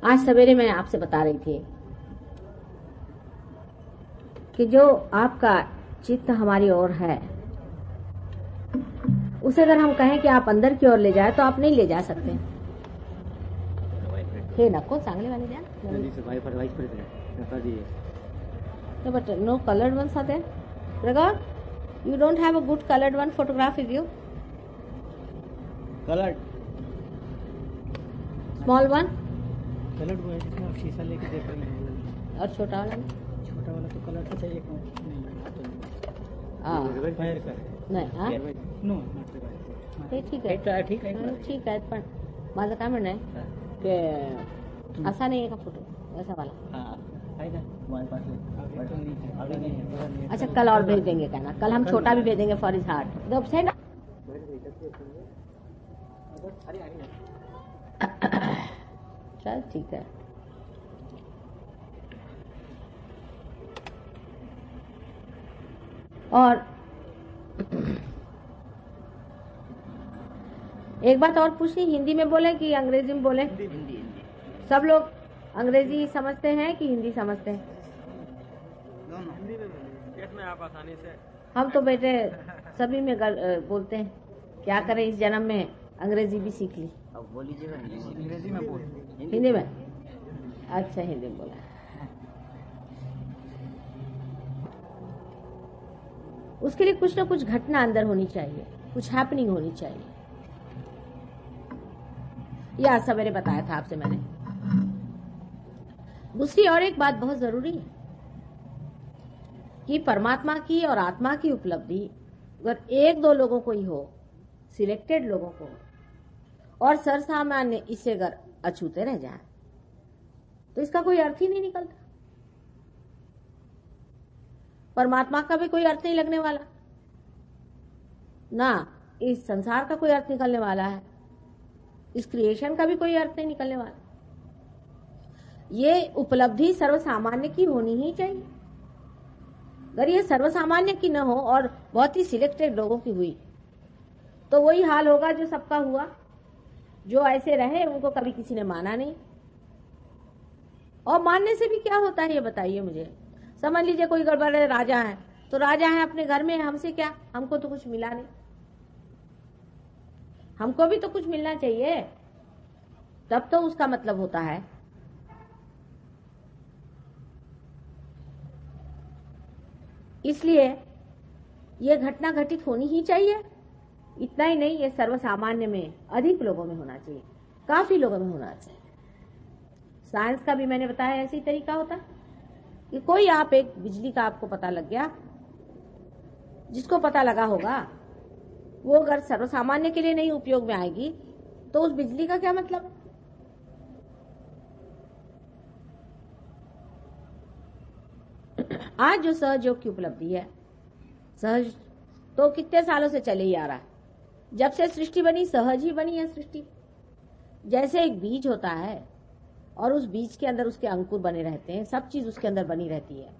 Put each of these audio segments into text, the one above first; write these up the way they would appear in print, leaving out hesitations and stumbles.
आज सवेरे मैं आपसे बता रही थी कि जो आपका चित्त हमारी ओर है उसे अगर हम कहें कि आप अंदर की ओर ले जाए तो आप नहीं ले जा सकते। हे नको चांगले वाले द्या but no colored ones are there. Raghav, you don't have a good colored one photograph with you? Coloured Small one coloured वो है जिसमें आप शीशा लेके देख रहे हैं। और छोटा वाला? छोटा वाला तो कलर का चाहिए नहीं फायर का नाही हा नो नॉट ते ठीक आहे ठीक आहे ठीक आहे पण माझं काय म्हणणं आहे की असा नाही आहे का फोटो ऐसा वाला? है ना हमारे पास अभी नहीं है। अच्छा कल और भेज देंगे कहना, कल हम छोटा भी भेजेंगे फॉर हिज हार्ट दो से ना। चल ठीक है। और एक बात और पूछी, हिंदी में बोले कि अंग्रेजी में बोले? हिंदी सब लोग अंग्रेजी समझते हैं कि हिंदी समझते हैं? दोनों हिंदी में आप आसानी से। हम तो बेटे सभी में बोलते हैं, क्या करें इस जन्म में अंग्रेजी भी सीख ली। अब बोल लीजिएगा अंग्रेजी में बोल। हिंदी में? अच्छा हिंदी में बोला। उसके लिए कुछ ना कुछ घटना अंदर होनी चाहिए, कुछ हैपनिंग होनी चाहिए। यह आज सवेरे बताया था आपसे मैंने। दूसरी और एक बात बहुत जरूरी है कि परमात्मा की और आत्मा की उपलब्धि अगर एक दो लोगों को ही हो, सिलेक्टेड लोगों को, और सरसामान्य इससे अगर अछूते रह जाए तो इसका कोई अर्थ ही नहीं निकलता। परमात्मा का भी कोई अर्थ नहीं लगने वाला, ना इस संसार का कोई अर्थ निकलने वाला है, इस क्रिएशन का भी कोई अर्थ नहीं निकलने वाला। ये उपलब्धि सर्वसामान्य की होनी ही चाहिए। अगर ये सर्वसामान्य की न हो और बहुत ही सिलेक्टेड लोगों की हुई तो वही हाल होगा जो सबका हुआ। जो ऐसे रहे उनको कभी किसी ने माना नहीं, और मानने से भी क्या होता है ये बताइए मुझे। समझ लीजिए कोई गड़बड़ राजा है तो राजा है अपने घर में, हमसे क्या, हमको तो कुछ मिला नहीं, हमको भी तो कुछ मिलना चाहिए, तब तो उसका मतलब होता है। इसलिए यह घटना घटित होनी ही चाहिए। इतना ही नहीं, ये सर्वसामान्य में अधिक लोगों में होना चाहिए, काफी लोगों में होना चाहिए। साइंस का भी मैंने बताया ऐसी तरीका होता कि कोई आप एक बिजली का आपको पता लग गया, जिसको पता लगा होगा वो अगर सर्वसामान्य के लिए नहीं उपयोग में आएगी तो उस बिजली का क्या मतलब। आज जो सहयोग की उपलब्धि है, सहज तो कितने सालों से चले ही आ रहा है। जब से सृष्टि बनी सहज ही बनी है सृष्टि। जैसे एक बीज होता है और उस बीज के अंदर उसके अंकुर बने रहते हैं, सब चीज उसके अंदर बनी रहती है,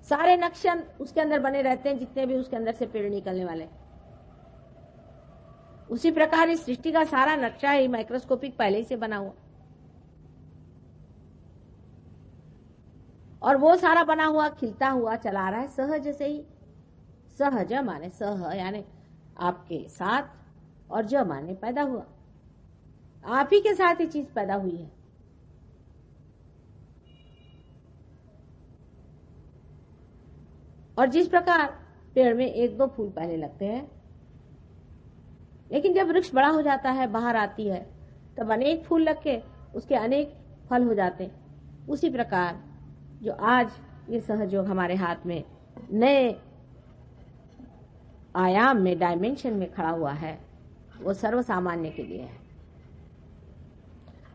सारे नक्शे उसके अंदर बने रहते हैं, जितने भी उसके अंदर से पेड़ निकलने वाले। उसी प्रकार इस सृष्टि का सारा नक्शा ही माइक्रोस्कोपिक पहले ही से बना हुआ, और वो सारा बना हुआ खिलता हुआ चला रहा है सहज से ही। सहज माने सह यानी आपके साथ, और ज माने पैदा हुआ, आप ही के साथ ये चीज पैदा हुई है। और जिस प्रकार पेड़ में एक दो फूल पहले लगते हैं, लेकिन जब वृक्ष बड़ा हो जाता है, बाहर आती है, तब अनेक फूल लग के उसके अनेक फल हो जाते हैं। उसी प्रकार जो आज ये सहयोग हमारे हाथ में नए आयाम में, डायमेंशन में खड़ा हुआ है, वो सर्वसामान्य के लिए है,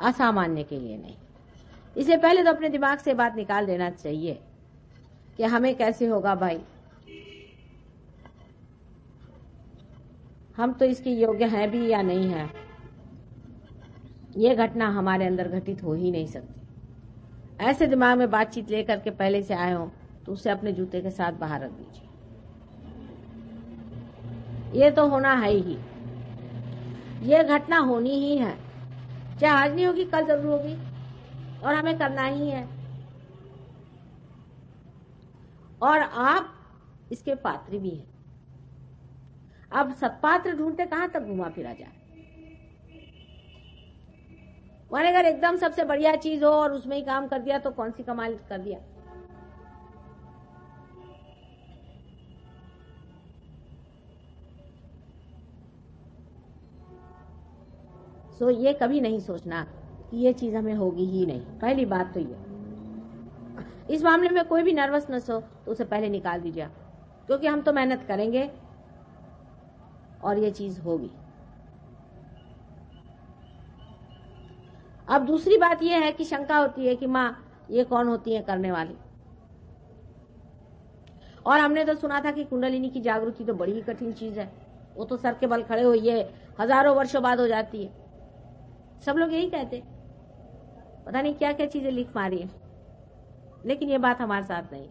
असामान्य के लिए नहीं। इसलिए पहले तो अपने दिमाग से बात निकाल देना चाहिए कि हमें कैसे होगा भाई, हम तो इसके योग्य हैं भी या नहीं है। ये घटना हमारे अंदर घटित हो ही नहीं सकती। ऐसे दिमाग में बातचीत लेकर के पहले से आए हो तो उसे अपने जूते के साथ बाहर रख दीजिए। ये तो होना है ही, ये घटना होनी ही है, चाहे आज नहीं होगी कल जरूर होगी। और हमें करना ही है, और आप इसके पात्र भी हैं। अब सत्पात्र ढूंढते कहां तक घुमा फिरा जाए। माने अगर एकदम सबसे बढ़िया चीज हो और उसमें ही काम कर दिया तो कौन सी कमाल कर दिया। सो ये कभी नहीं सोचना कि ये चीज हमें होगी ही नहीं। पहली बात तो ये, इस मामले में कोई भी नर्वसनेस हो तो उसे पहले निकाल दीजिए, क्योंकि हम तो मेहनत करेंगे और ये चीज होगी। अब दूसरी बात यह है कि शंका होती है कि माँ ये कौन होती है करने वाली। और हमने तो सुना था कि कुंडलिनी की जागृति तो बड़ी ही कठिन चीज है, वो तो सर के बल खड़े हुए हजारों वर्षों बाद हो जाती है। सब लोग यही कहते, पता नहीं क्या क्या चीजें लिख मारी है, लेकिन ये बात हमारे साथ नहीं।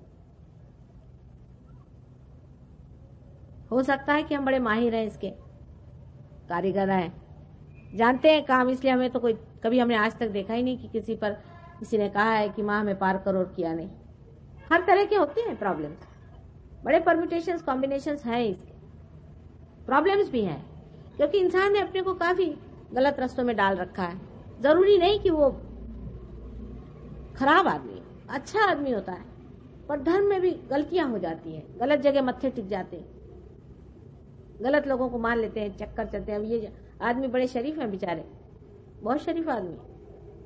हो सकता है कि हम बड़े माहिर हैं, इसके कारीगर हैं, जानते हैं काम, इसलिए हमें तो कोई कभी हमने आज तक देखा ही नहीं कि किसी ने कहा है कि माँ हमें पार करो और किया नहीं। हर तरह के होते हैं प्रॉब्लम्स, बड़े परम्यूटेशंस कॉम्बिनेशंस हैं, इसके प्रॉब्लम्स भी हैं, क्योंकि इंसान ने अपने को काफी गलत रास्तों में डाल रखा है। जरूरी नहीं कि वो खराब आदमी, अच्छा आदमी होता है, पर धर्म में भी गलतियां हो जाती हैं, गलत जगह मत्थे टिक जाते हैं, गलत लोगों को मान लेते हैं, चक्कर चलते हैं। अब ये आदमी बड़े शरीफ हैं बेचारे, बहुत शरीफ आदमी,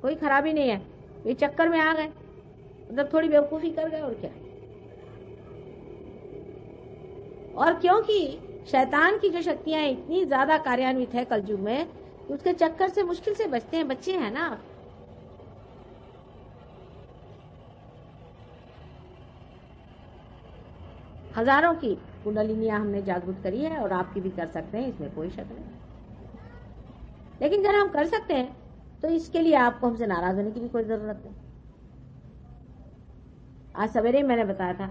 कोई खराबी नहीं है, ये चक्कर में आ गए, मतलब थोड़ी बेवकूफी कर गए और क्या। और क्योंकि शैतान की जो शक्तियां इतनी ज्यादा कार्यान्वित है कलयुग में, उसके चक्कर से मुश्किल से बचते हैं, बच्चे हैं ना। हजारों की कुंडलिनियां हमने जागृत करी है और आपकी भी कर सकते हैं, इसमें कोई शक नहीं। लेकिन अगर हम कर सकते हैं तो इसके लिए आपको हमसे नाराज होने की भी कोई जरूरत नहीं। आज सवेरे ही मैंने बताया था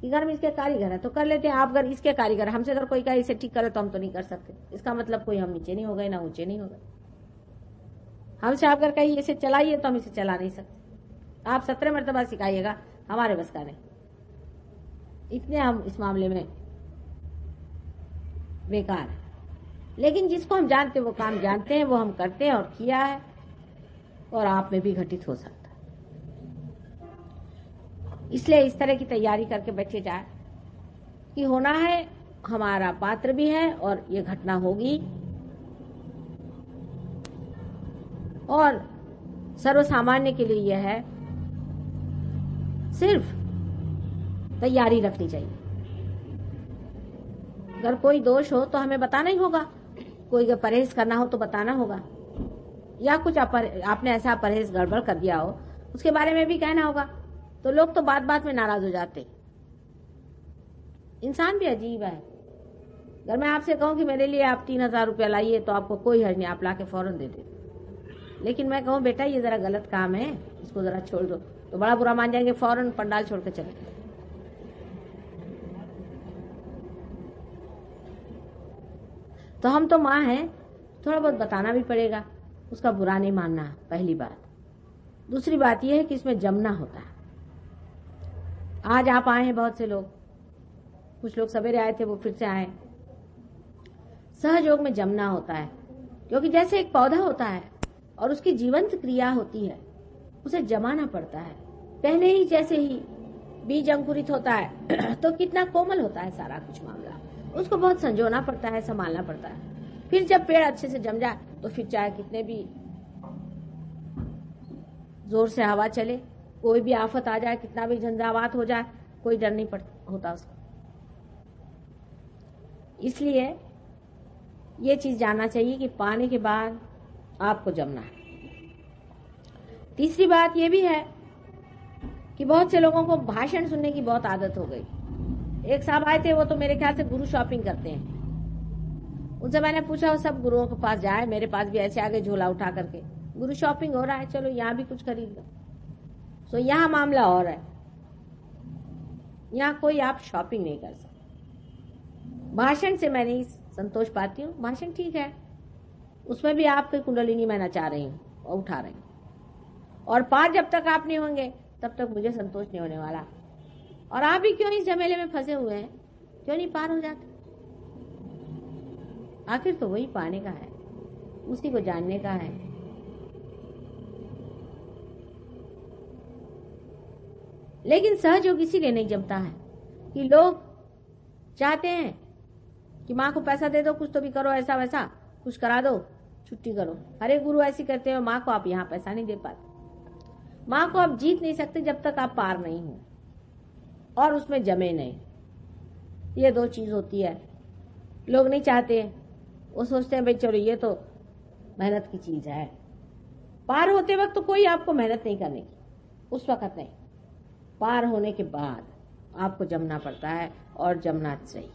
कि घर में इसके कारीगर है तो कर लेते हैं। आप अगर इसके कारीगर, हमसे अगर कोई कहे इसे ठीक करे तो हम तो नहीं कर सकते, इसका मतलब कोई हम नीचे नहीं हो गए ना ऊंचे नहीं हो गए। हमसे आप अगर कहिए इसे चलाइए तो हम इसे चला नहीं सकते। आप 17 मरतबा सिखाइएगा, हमारे बस का नहीं। इतने हम इस मामले में बेकार है। लेकिन जिसको हम जानते हैं वो काम जानते हैं, वो हम करते हैं और किया है, और आप में भी घटित हो सकता है। इसलिए इस तरह की तैयारी करके बैठे जाए कि होना है, हमारा पात्र भी है और ये घटना होगी, और सर्वसामान्य के लिए यह है, सिर्फ तैयारी रखनी चाहिए। अगर कोई दोष हो तो हमें बताना ही होगा, कोई परहेज करना हो तो बताना होगा, या कुछ आपने ऐसा परहेज गड़बड़ कर दिया हो उसके बारे में भी कहना होगा। तो लोग तो बात बात में नाराज हो जाते। इंसान भी अजीब है। अगर मैं आपसे कहूं कि मेरे लिए आप 3000 रुपया लाइए तो आपको कोई हर्ज नहीं, आप लाके फौरन दे दे। लेकिन मैं कहूं बेटा ये जरा गलत काम है, इसको जरा छोड़ दो, तो बड़ा बुरा मान जाएंगे, फौरन पंडाल छोड़ के चले। तो हम तो माँ हैं, थोड़ा बहुत बताना भी पड़ेगा, उसका बुरा नहीं मानना, पहली बात। दूसरी बात यह है कि इसमें जमना होता है। आज आप आए हैं, बहुत से लोग, कुछ लोग सवेरे आए थे, वो फिर से आए। सहयोग में जमना होता है, क्योंकि जैसे एक पौधा होता है और उसकी जीवंत क्रिया होती है, उसे जमाना पड़ता है। पहले ही जैसे ही बीज अंकुरित होता है तो कितना कोमल होता है सारा कुछ मामला, उसको बहुत संजोना पड़ता है, संभालना पड़ता है। फिर जब पेड़ अच्छे से जम जाए तो फिर चाहे कितने भी जोर से हवा चले, कोई भी आफत आ जाए, कितना भी झंझावात हो जाए, कोई डर नहीं होता उसको। इसलिए ये चीज जानना चाहिए कि पाने के बाद आपको जमना है। तीसरी बात ये भी है कि बहुत से लोगों को भाषण सुनने की बहुत आदत हो गई। एक साहब आए थे, वो तो मेरे ख्याल से गुरु शॉपिंग करते हैं। उनसे मैंने पूछा, वो सब गुरुओं के पास जाए, मेरे पास भी ऐसे आगे झोला उठा करके, गुरु शॉपिंग हो रहा है, चलो यहाँ भी कुछ खरीद लो। तो यहाँ मामला और है, यहाँ कोई आप शॉपिंग नहीं कर सकते। भाषण से मैं नहीं संतोष पाती हूँ, भाषण ठीक है, उसमें भी आपकी कुंडलिनी मैं नचा रही हूँ और उठा रही हूँ, और पार जब तक आप नहीं होंगे तब तक मुझे संतोष नहीं होने वाला। और आप भी क्यों इस झमेले में फंसे हुए हैं, क्यों नहीं पार हो जाते? आखिर तो वही पाने का है, उसी को जानने का है। लेकिन सहयोग इसीलिए नहीं जमता है कि लोग चाहते हैं कि माँ को पैसा दे दो, कुछ तो भी करो, ऐसा वैसा कुछ करा दो, छुट्टी करो। अरे गुरु ऐसी करते हो, माँ को आप यहाँ पैसा नहीं दे पाते। माँ को आप जीत नहीं सकते जब तक आप पार नहीं हो और उसमें जमे नहीं। ये दो चीज होती है। लोग नहीं चाहते, वो सोचते हैं भाई चलो ये तो मेहनत की चीज है। पार होते वक्त तो कोई आपको मेहनत नहीं करने की, उस वक्त नहीं। पार होने के बाद आपको जमना पड़ता है और जमना चाहिए।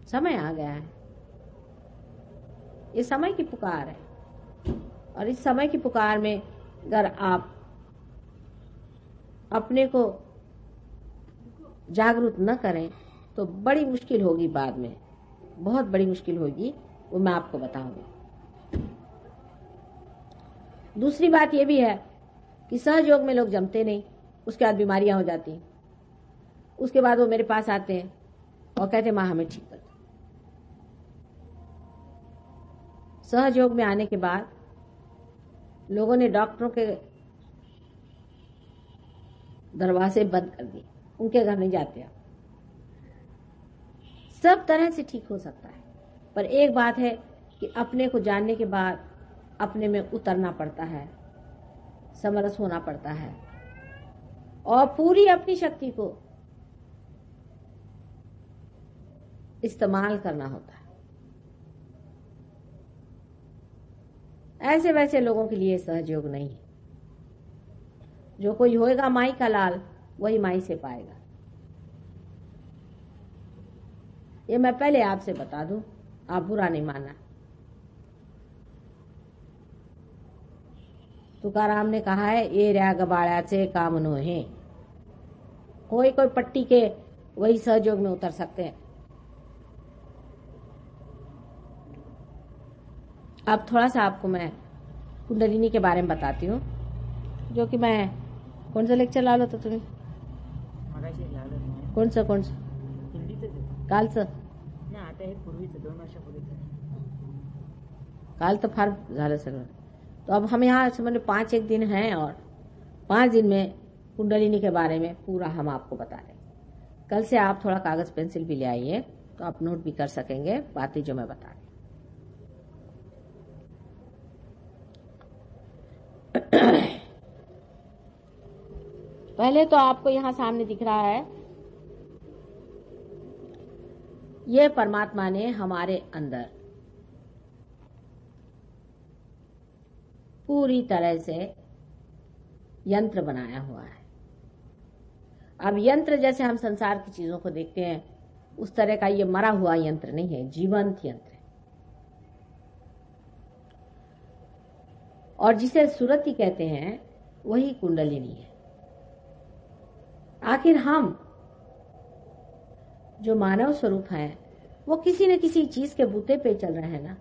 समय आ गया है, ये समय की पुकार है। और इस समय की पुकार में अगर आप अपने को जागरूक न करें तो बड़ी मुश्किल होगी, बाद में बहुत बड़ी मुश्किल होगी, वो मैं आपको बताऊंगी। दूसरी बात ये भी है कि सहयोग में लोग जमते नहीं, उसके बाद बीमारियां हो जाती हैं। उसके बाद वो मेरे पास आते हैं और कहते हैं माँ हमें ठीक कर दो। सहयोग में आने के बाद लोगों ने डॉक्टरों के दरवाजे बंद कर दिए, उनके घर नहीं जाते आप। सब तरह से ठीक हो सकता है, पर एक बात है कि अपने को जानने के बाद अपने में उतरना पड़ता है, समरस होना पड़ता है और पूरी अपनी शक्ति को इस्तेमाल करना होता है। ऐसे वैसे लोगों के लिए सहयोग नहीं है। जो कोई होएगा माई का लाल, वही माई से पाएगा। ये मैं पहले आपसे बता दूं, आप बुरा नहीं मानना। तुकाराम ने कहा है, ये रया गबाड़्याचे काम नो है। कोई कोई पट्टी के वही सहयोग में उतर सकते हैं। अब थोड़ा सा आपको मैं कुंडलिनी के बारे में बताती हूँ, जो कि मैं कौन सा लेक्चर लालो तो तुम्हें कौन सा काल आता है पूर्वीच 2 वर्षापूर्वीच काल तो फार झालं सगळं। तो अब हम यहाँ समझ 5 दिन हैं और 5 दिन में कुंडलिनी के बारे में पूरा हम आपको बता रहे हैं। कल से आप थोड़ा कागज पेंसिल भी ले आइए तो आप नोट भी कर सकेंगे बातें जो मैं बता रही। पहले तो आपको यहाँ सामने दिख रहा है, ये परमात्मा ने हमारे अंदर पूरी तरह से यंत्र बनाया हुआ है। अब यंत्र जैसे हम संसार की चीजों को देखते हैं, उस तरह का ये मरा हुआ यंत्र नहीं है, जीवंत यंत्र है। और जिसे सुरति कहते हैं वही कुंडलिनी है। आखिर हम जो मानव स्वरूप हैं वो किसी न किसी चीज के बूते पे चल रहे हैं ना।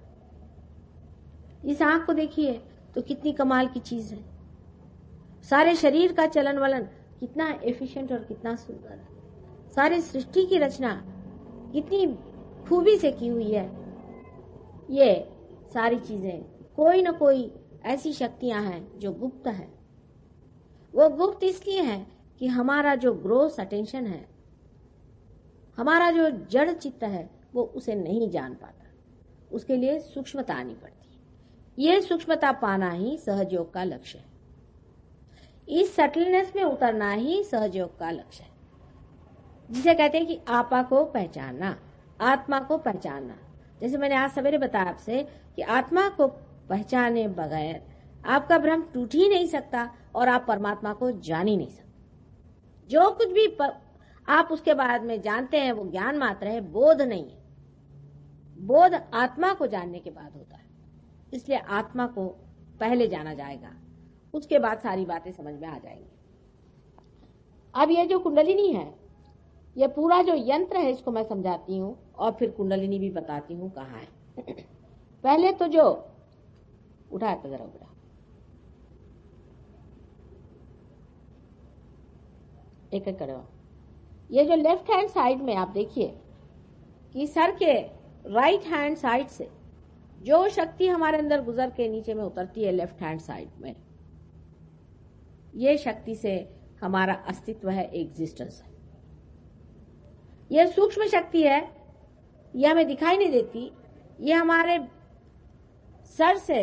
इस आंख को देखिए तो कितनी कमाल की चीज है। सारे शरीर का चलन वलन कितना एफिशिएंट और कितना सुंदर है। सारी सृष्टि की रचना कितनी खूबी से की हुई है। ये सारी चीजें कोई न कोई ऐसी शक्तियां हैं जो गुप्त है। वो गुप्त इसलिए है कि हमारा जो ग्रोस अटेंशन है, हमारा जो जड़ चित्त है, वो उसे नहीं जान पाता। उसके लिए सूक्ष्मता आनी पड़ती है। ये सूक्ष्मता पाना ही सहयोग का लक्ष्य है। इस सटलनेस में उतरना ही सहयोग का लक्ष्य है, जिसे कहते हैं कि आपा को पहचानना, आत्मा को पहचानना। जैसे मैंने आज सवेरे बताया आपसे कि आत्मा को पहचाने बगैर आपका भ्रम टूट ही नहीं सकता और आप परमात्मा को जान ही नहीं सकते। जो कुछ भी आप उसके बाद में जानते हैं वो ज्ञान मात्र है, बोध नहीं है। बोध आत्मा को जानने के बाद होता है। इसलिए आत्मा को पहले जाना जाएगा, उसके बाद सारी बातें समझ में आ जाएंगी। अब ये जो कुंडलिनी है, ये पूरा जो यंत्र है, इसको मैं समझाती हूँ और फिर कुंडलिनी भी बताती हूँ कहाँ है। पहले तो जो उठा तो जरा उठा, एक एक करो। ये जो लेफ्ट हैंड साइड में आप देखिए कि सर के राइट हैंड साइड से जो शक्ति हमारे अंदर गुजर के नीचे में उतरती है लेफ्ट हैंड साइड में, ये शक्ति से हमारा अस्तित्व है, एग्जिस्टेंस है। ये सूक्ष्म शक्ति है, ये हमें दिखाई नहीं देती, ये हमारे सर से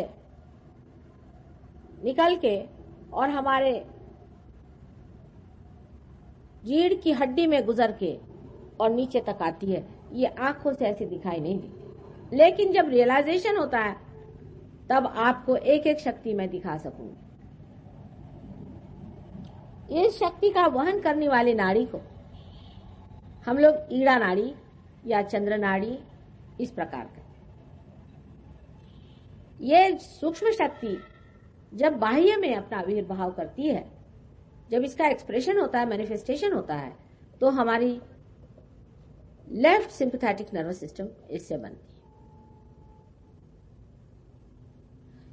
निकल के और हमारे रीढ़ की हड्डी में गुजर के और नीचे तक आती है। ये आंखों से ऐसे दिखाई नहीं देती, लेकिन जब रियलाइजेशन होता है तब आपको एक एक शक्ति मैं दिखा सकूंगी। इस शक्ति का वहन करने वाली नाड़ी को हम लोग ईड़ा नाड़ी या चंद्र नाड़ी इस प्रकार का। ये सूक्ष्म शक्ति जब बाह्य में अपना आविर्भाव करती है, जब इसका एक्सप्रेशन होता है, मैनिफेस्टेशन होता है, तो हमारी लेफ्ट सिंपैथेटिक नर्वस सिस्टम इससे बनती है।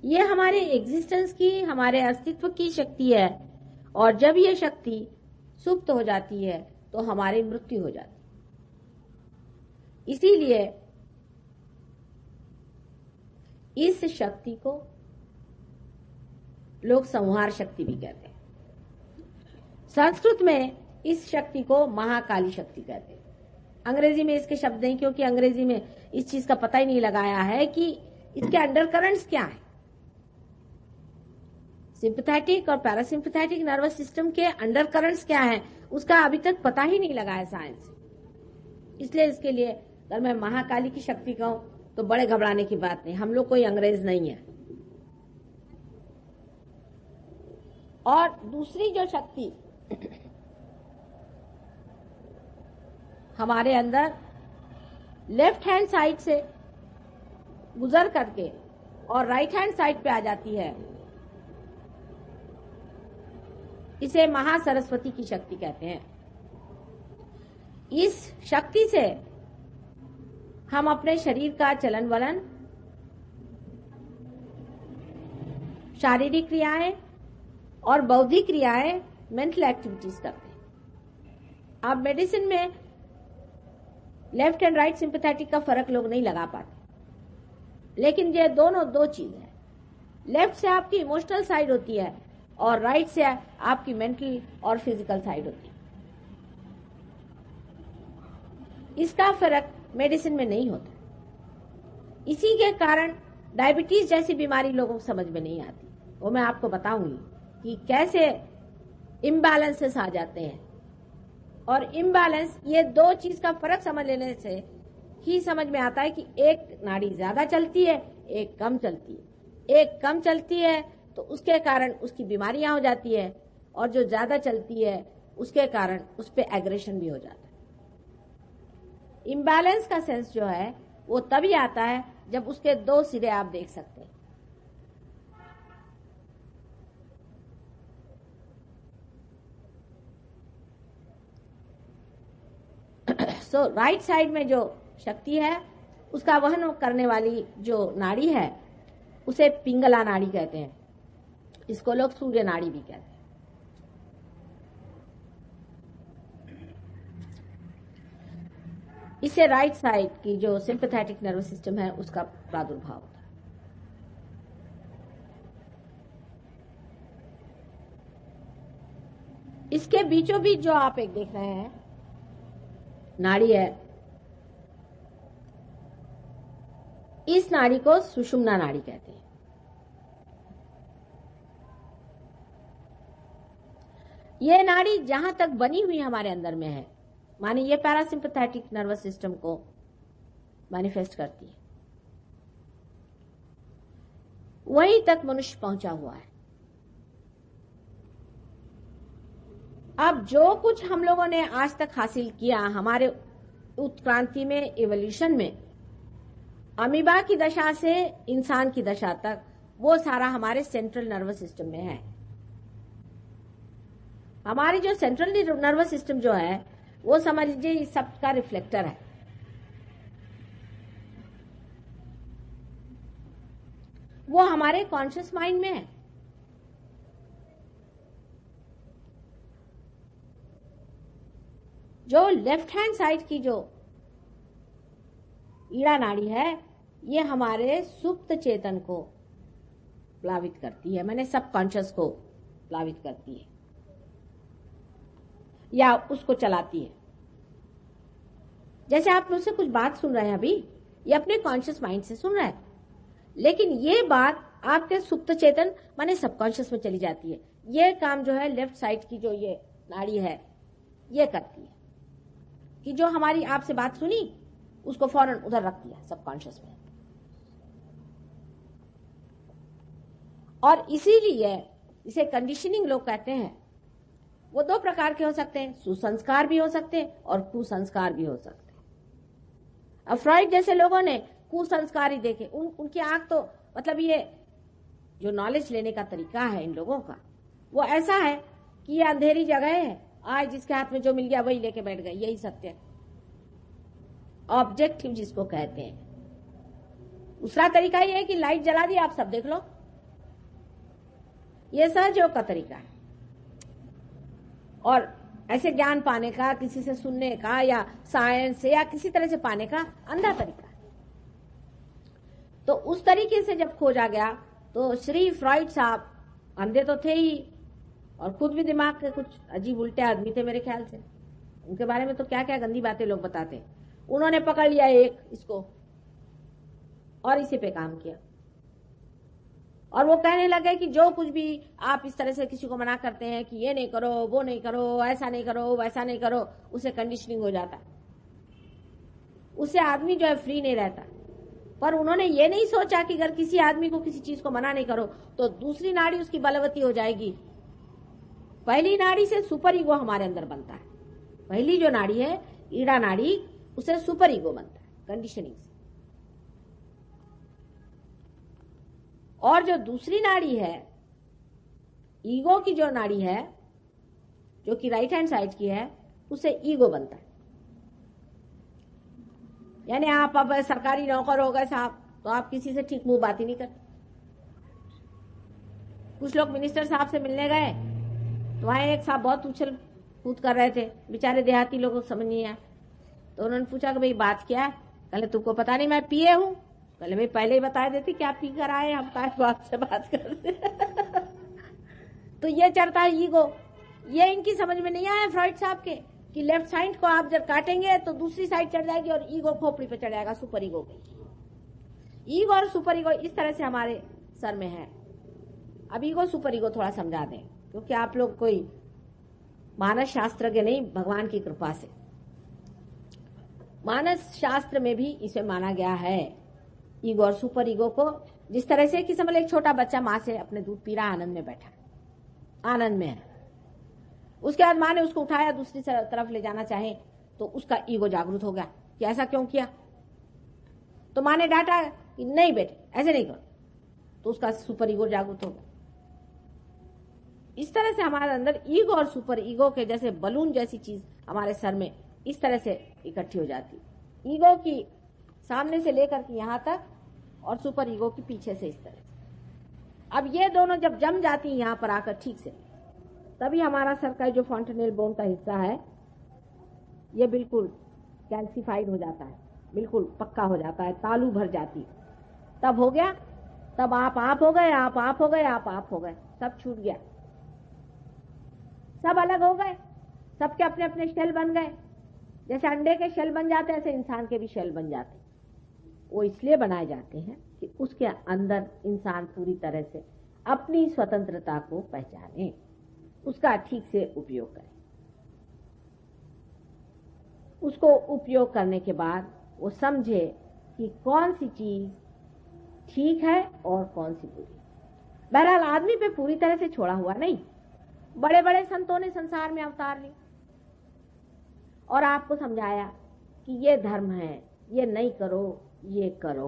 ये हमारे एग्जिस्टेंस की, हमारे अस्तित्व की शक्ति है, और जब ये शक्ति सुप्त हो जाती है तो हमारी मृत्यु हो जाती है। इसीलिए इस शक्ति को लोग संहार शक्ति भी कहते हैं। संस्कृत में इस शक्ति को महाकाली शक्ति कहते हैं। अंग्रेजी में इसके शब्द नहीं, क्योंकि अंग्रेजी में इस चीज का पता ही नहीं लगाया है कि इसके अंडरकरंट्स क्या है। सिंपैथेटिक और पैरासिम्पैथेटिक नर्वस सिस्टम के अंडरकरंट्स क्या है, उसका अभी तक पता ही नहीं लगा है साइंस। इसलिए इसके लिए अगर मैं महाकाली की शक्ति कहूं तो बड़े घबराने की बात नहीं, हम लोग कोई अंग्रेज नहीं है। और दूसरी जो शक्ति हमारे अंदर लेफ्ट हैंड साइड से गुजर करके और राइट हैंड साइड पे आ जाती है, इसे महासरस्वती की शक्ति कहते हैं। इस शक्ति से हम अपने शरीर का चलन वलन, शारीरिक क्रियाएं और बौद्धिक क्रियाएं, मेंटल एक्टिविटीज करते हैं। आप मेडिसिन में लेफ्ट एंड राइट सिंपैथेटिक का फर्क लोग नहीं लगा पाते, लेकिन ये दोनों दो चीज है। लेफ्ट से आपकी इमोशनल साइड होती है और राइट से आपकी मेंटल और फिजिकल साइड होती है। इसका फर्क मेडिसिन में नहीं होता। इसी के कारण डायबिटीज जैसी बीमारी लोगों को समझ में नहीं आती। वो मैं आपको बताऊंगी कि कैसे इम्बैलेंसेस आ जाते हैं। और इम्बैलेंस, ये दो चीज का फर्क समझ लेने से ही समझ में आता है कि एक नाड़ी ज्यादा चलती है, एक कम चलती है। एक कम चलती है तो उसके कारण उसकी बीमारियां हो जाती है, और जो ज्यादा चलती है उसके कारण उस पर एग्रेशन भी हो जाता है। इम्बैलेंस का सेंस जो है वो तभी आता है जब उसके दो सिरे आप देख सकते हैं। सो राइट साइड में जो शक्ति है उसका वहन करने वाली जो नाड़ी है उसे पिंगला नाड़ी कहते हैं। इसको लोग सूर्य नाड़ी भी कहते हैं। इससे राइट साइड की जो सिंपैथेटिक नर्वस सिस्टम है उसका प्रादुर्भाव होता है। इसके बीचों बीच जो आप एक देख रहे हैं नाड़ी है, इस नाड़ी को सुषुम्ना नाड़ी कहते हैं। यह नाड़ी जहां तक बनी हुई हमारे अंदर में है, माने ये पैरासिम्पैथेटिक नर्वस सिस्टम को मैनिफेस्ट करती है, वहीं तक मनुष्य पहुंचा हुआ है। अब जो कुछ हम लोगों ने आज तक हासिल किया हमारे उत्क्रांति में, इवोल्यूशन में, अमीबा की दशा से इंसान की दशा तक, वो सारा हमारे सेंट्रल नर्वस सिस्टम में है। हमारी जो सेंट्रल नर्वस सिस्टम जो है वो समझ लीजिए इस सब का रिफ्लेक्टर है। वो हमारे कॉन्शियस माइंड में है। जो लेफ्ट हैंड साइड की जो ईड़ा नाड़ी है, ये हमारे सुप्त चेतन को प्लावित करती है, मैंने सबकॉन्शियस को प्लावित करती है या उसको चलाती है। जैसे आप मुझसे कुछ बात सुन रहे हैं अभी, ये अपने कॉन्शियस माइंड से सुन रहा है, लेकिन ये बात आपके सुप्त चेतन माने सबकॉन्शियस में चली जाती है। ये काम जो है लेफ्ट साइड की जो ये नाड़ी है ये करती है कि जो हमारी आपसे बात सुनी उसको फौरन उधर रख दिया सबकॉन्शियस में। और इसीलिए इसे कंडीशनिंग लोग कहते हैं। वो दो प्रकार के हो सकते हैं, सुसंस्कार भी हो सकते हैं और कुसंस्कार भी हो सकते हैं। अब फ्रॉइड जैसे लोगों ने कुसंस्कार ही देखे, उनकी आंख तो मतलब ये जो नॉलेज लेने का तरीका है इन लोगों का वो ऐसा है कि ये अंधेरी जगह है, आज जिसके हाथ में जो मिल गया वही लेके बैठ गए, यही सत्य है, ऑब्जेक्टिव जिसको कहते हैं। दूसरा तरीका ये है कि लाइट जला दी, आप सब देख लो, ये सहयोग का तरीका है। और ऐसे ज्ञान पाने का, किसी से सुनने का या साइंस से या किसी तरह से पाने का अंधा तरीका है। तो उस तरीके से जब खोजा गया तो श्री फ्रॉइड साहब अंधे तो थे ही और खुद भी दिमाग के कुछ अजीब उल्टे आदमी थे मेरे ख्याल से। उनके बारे में तो क्या क्या गंदी बातें लोग बताते हैं। उन्होंने पकड़ लिया एक इसको और इसी पे काम किया और वो कहने लगे कि जो कुछ भी आप इस तरह से किसी को मना करते हैं कि ये नहीं करो, वो नहीं करो, ऐसा नहीं करो, वैसा नहीं करो, उसे कंडीशनिंग हो जाता है, उससे आदमी जो है फ्री नहीं रहता। पर उन्होंने ये नहीं सोचा कि अगर किसी आदमी को किसी चीज को मना नहीं करो तो दूसरी नाड़ी उसकी बलवती हो जाएगी। पहली नाड़ी से सुपर ईगो हमारे अंदर बनता है। पहली जो नाड़ी है ईड़ा नाड़ी, उसे सुपर ईगो बनता है कंडीशनिंग से। और जो दूसरी नाड़ी है ईगो की जो नाड़ी है जो कि राइट हैंड साइड की है, उसे ईगो बनता है। यानी आप अब सरकारी नौकर हो गए साहब तो आप किसी से ठीक मुंह बात ही नहीं करते। कुछ लोग मिनिस्टर साहब से मिलने गए तो वहां एक साहब बहुत उछल कूद कर रहे थे, बेचारे देहाती लोगों को समझ नहीं आया। तो उन्होंने पूछा कि भाई बात क्या है? कहले तुमको पता नहीं मैं पिए हूं। कहले भाई पहले ही बता देती क्या पी कर आए, हम काश बात से बात करते। तो ये चढ़ता है ईगो। ये इनकी समझ में नहीं आया फ्रॉइड साहब के कि लेफ्ट साइड को आप जब काटेंगे तो दूसरी साइड चढ़ जाएगी और ईगो खोपड़ी पे चढ़ जाएगा, सुपर ईगो पे। ईगो और सुपर ईगो इस तरह से हमारे सर में है। अब ईगो सुपर ईगो थोड़ा समझा दें क्योंकि आप लोग कोई मानस शास्त्र के नहीं, भगवान की कृपा से। मानस शास्त्र में भी इसे माना गया है ईगो और सुपर ईगो को। जिस तरह से कि समझ एक छोटा बच्चा माँ से अपने दूध पी रहा, आनंद में बैठा, आनंद में है। उसके बाद माँ ने उसको उठाया, दूसरी तरफ ले जाना चाहे तो उसका ईगो जागरूक हो गया कि ऐसा क्यों किया। तो माँ ने डांटा कि नहीं बेटे ऐसे नहीं करो, तो उसका सुपर ईगो जागरूक हो गया। इस तरह से हमारे अंदर ईगो और सुपर ईगो के जैसे बलून जैसी चीज हमारे सर में इस तरह से इकट्ठी हो जाती। ईगो की सामने से लेकर के यहां तक और सुपर ईगो की पीछे से इस तरह से। अब ये दोनों जब जम जाती हैं यहां पर आकर ठीक से, तभी हमारा सर का जो फॉन्टेनेल बोन का हिस्सा है ये बिल्कुल कैल्सिफाइड हो जाता है, बिल्कुल पक्का हो जाता है, तालू भर जाती। तब हो गया, तब आप हो गए, आप हो गए, आप हो गए, सब छूट गया, सब अलग हो गए, सबके अपने अपने शेल बन गए। जैसे अंडे के शेल बन जाते हैं ऐसे इंसान के भी शेल बन जाते हैं। वो इसलिए बनाए जाते हैं कि उसके अंदर इंसान पूरी तरह से अपनी स्वतंत्रता को पहचाने, उसका ठीक से उपयोग करे। उसको उपयोग करने के बाद वो समझे कि कौन सी चीज ठीक है और कौन सी बुरी। बहरहाल आदमी पे पूरी तरह से छोड़ा हुआ नहीं। बड़े बड़े संतों ने संसार में अवतार लिए और आपको समझाया कि ये धर्म है, ये नहीं करो, ये करो।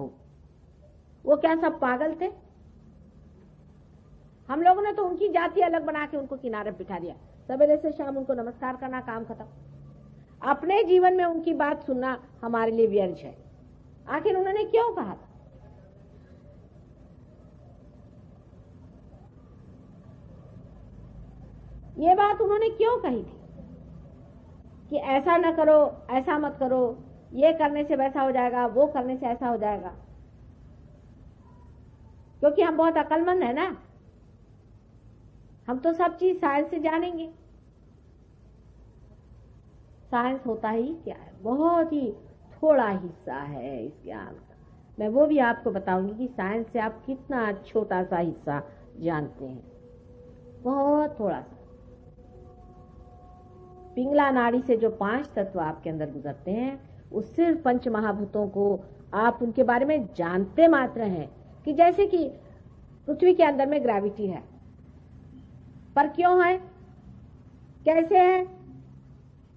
वो क्या सब पागल थे? हम लोगों ने तो उनकी जाति अलग बना के उनको किनारे बिठा दिया, सवेरे से शाम उनको नमस्कार करना, काम खत्म। अपने जीवन में उनकी बात सुनना हमारे लिए व्यर्थ है। आखिर उन्होंने क्यों कहा था? ये बात उन्होंने क्यों कही थी? कि ऐसा न करो, ऐसा मत करो, ये करने से वैसा हो जाएगा, वो करने से ऐसा हो जाएगा, क्योंकि हम बहुत अक्लमंद है ना, हम तो सब चीज साइंस से जानेंगे। साइंस होता ही क्या है, बहुत ही थोड़ा हिस्सा है इस ज्ञान का। मैं वो भी आपको बताऊंगी कि साइंस से आप कितना छोटा सा हिस्सा जानते हैं, बहुत थोड़ा सा। पिंगला नाड़ी से जो 5 तत्व आपके अंदर गुजरते हैं, उस सिर्फ पंच महाभूतों को आप उनके बारे में जानते मात्र हैं। कि जैसे कि पृथ्वी के अंदर में ग्रेविटी है, पर क्यों है, कैसे है?